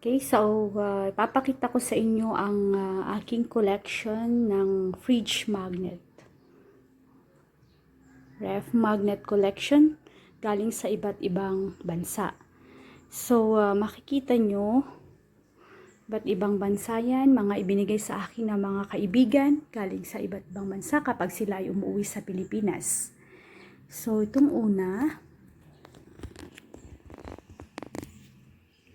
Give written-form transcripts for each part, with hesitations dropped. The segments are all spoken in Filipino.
Okay, so papakita ko sa inyo ang aking collection ng fridge magnet. Ref magnet collection galing sa iba't ibang bansa. So, makikita nyo, iba't ibang bansa yan, mga ibinigay sa akin ng mga kaibigan galing sa iba't ibang bansa kapag sila ay umuwi sa Pilipinas. So, itong una,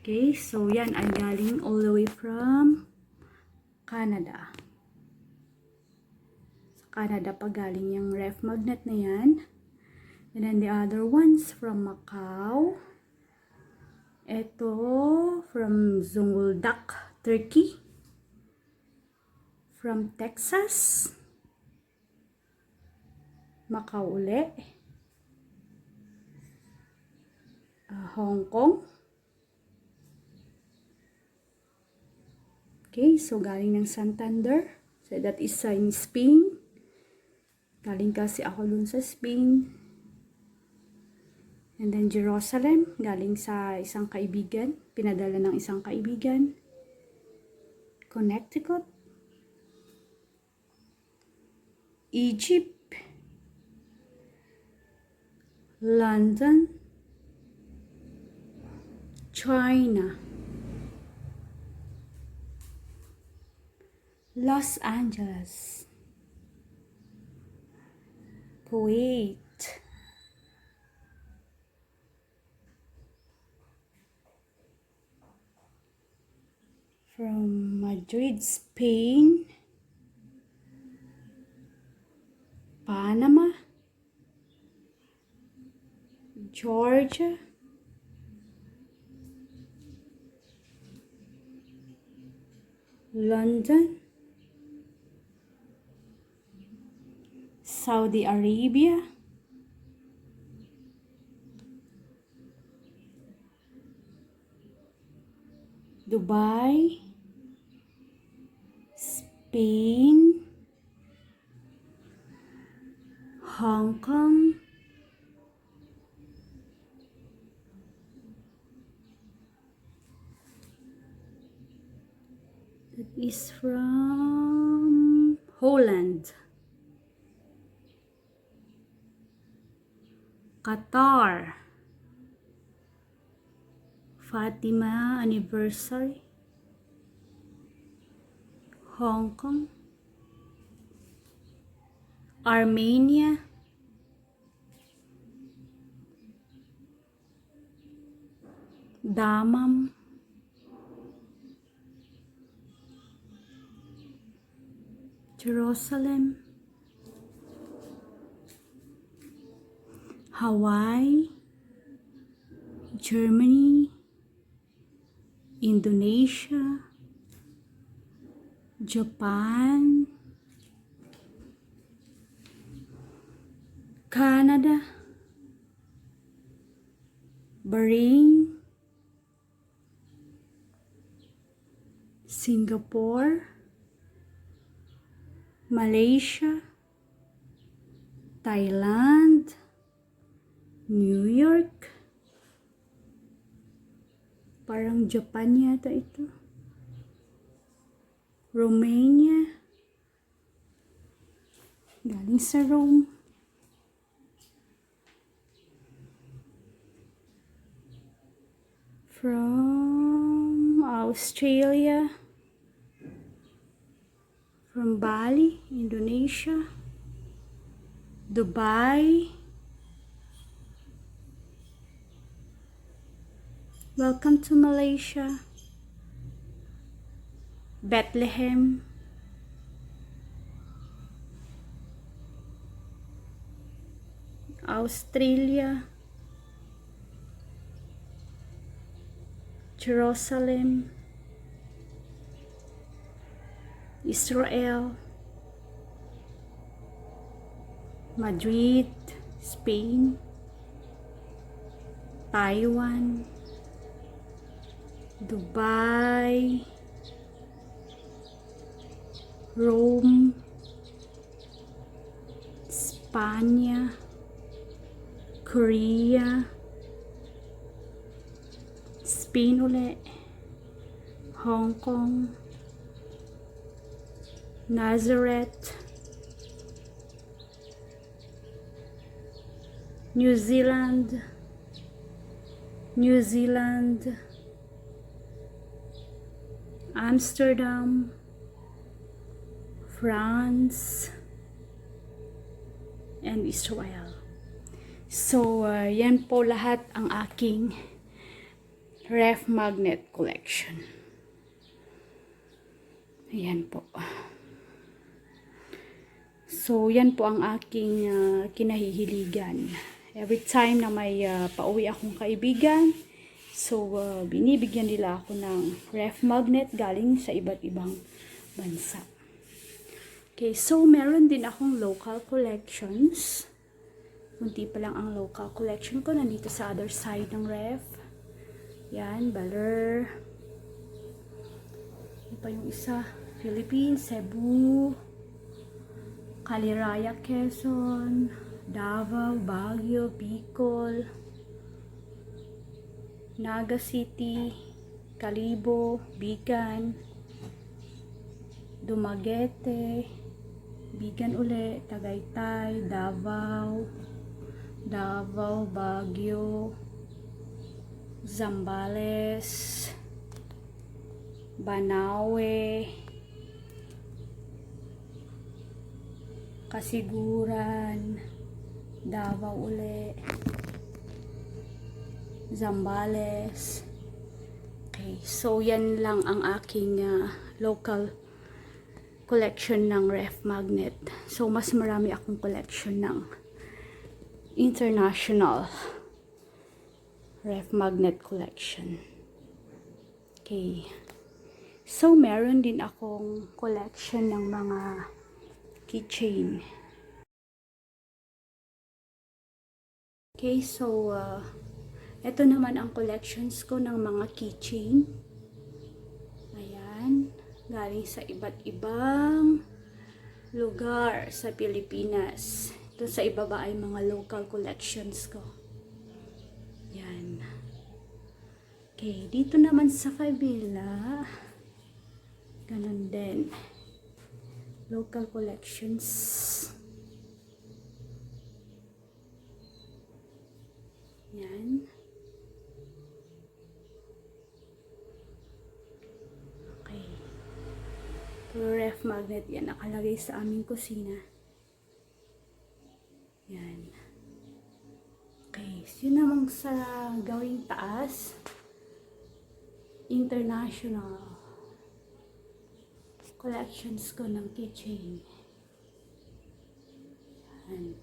okay, so yan ay galing all the way from Canada. Sa Canada pa galing yung ref magnet na yan. And then the other ones from Macau. Ito from Zonguldak, Turkey. From Texas. Macau uli. Hong Kong. Okay, so galing ng Santander. So that is in Spain. Galing kasi ako dun sa Spain. And then Jerusalem, galing sa isang kaibigan. Pinadala ng isang kaibigan. Connecticut. Egypt. London. China. Los Angeles. Kuwait. From Madrid, Spain. Panama. Georgia. London. Saudi Arabia. Dubai. Spain. Hong Kong. That is from Holland. Qatar. Fatima anniversary. Hong Kong. Armenia. Dammam. Jerusalem. Hawaii. Germany. Indonesia. Japan. Canada. Bahrain. Singapore. Malaysia. Thailand. New York. Parang Japan yata ito. Romania. Galing sa Rome. From Australia. From Bali, Indonesia. Dubai. Welcome to Malaysia. Bethlehem. Australia. Jerusalem. Israel. Madrid, Spain. Taiwan. Dubai. Rome. Spanya. Korea. Spain ulit. Hong Kong, Nazareth, New Zealand, Amsterdam, France, and Israel. So, yan po lahat ang aking ref magnet collection. Ayan po. So, yan po ang aking kinahihiligan. Every time na may pauwi akong kaibigan, so binibigyan nila ako ng ref magnet galing sa iba't ibang bansa. Okay, so meron din akong local collections. Kunti pa lang ang local collection ko. Nandito sa other side ng ref. Yan, Baler. Ano pa yung isa? Philippines, Cebu, Caliraya, Quezon, Davao, Baguio, Bicol, Naga City, Kalibo, Bigan, Dumaguete, Bigan uli, Tagaytay, Davao, Baguio, Zambales, Banawe, Kasiguran, Davao uli, Zambales. Okay, so yan lang ang aking local collection ng ref magnet. So mas marami akong collection ng international ref magnet collection. Okay. So meron din akong collection ng mga keychain. Okay, so ito naman ang collections ko ng mga keychain. Ayan, galing sa iba't ibang lugar sa Pilipinas. Ito sa ibaba ay mga local collections ko. Yan. Okay, dito naman sa kabila, ganun din. Local collections. Yan. Okay. Puro ref magnet yan. Nakalagay sa aming kusina. Yan. Okay. So, yun namang sa gawing taas. International collections ko ng keychain. Yan.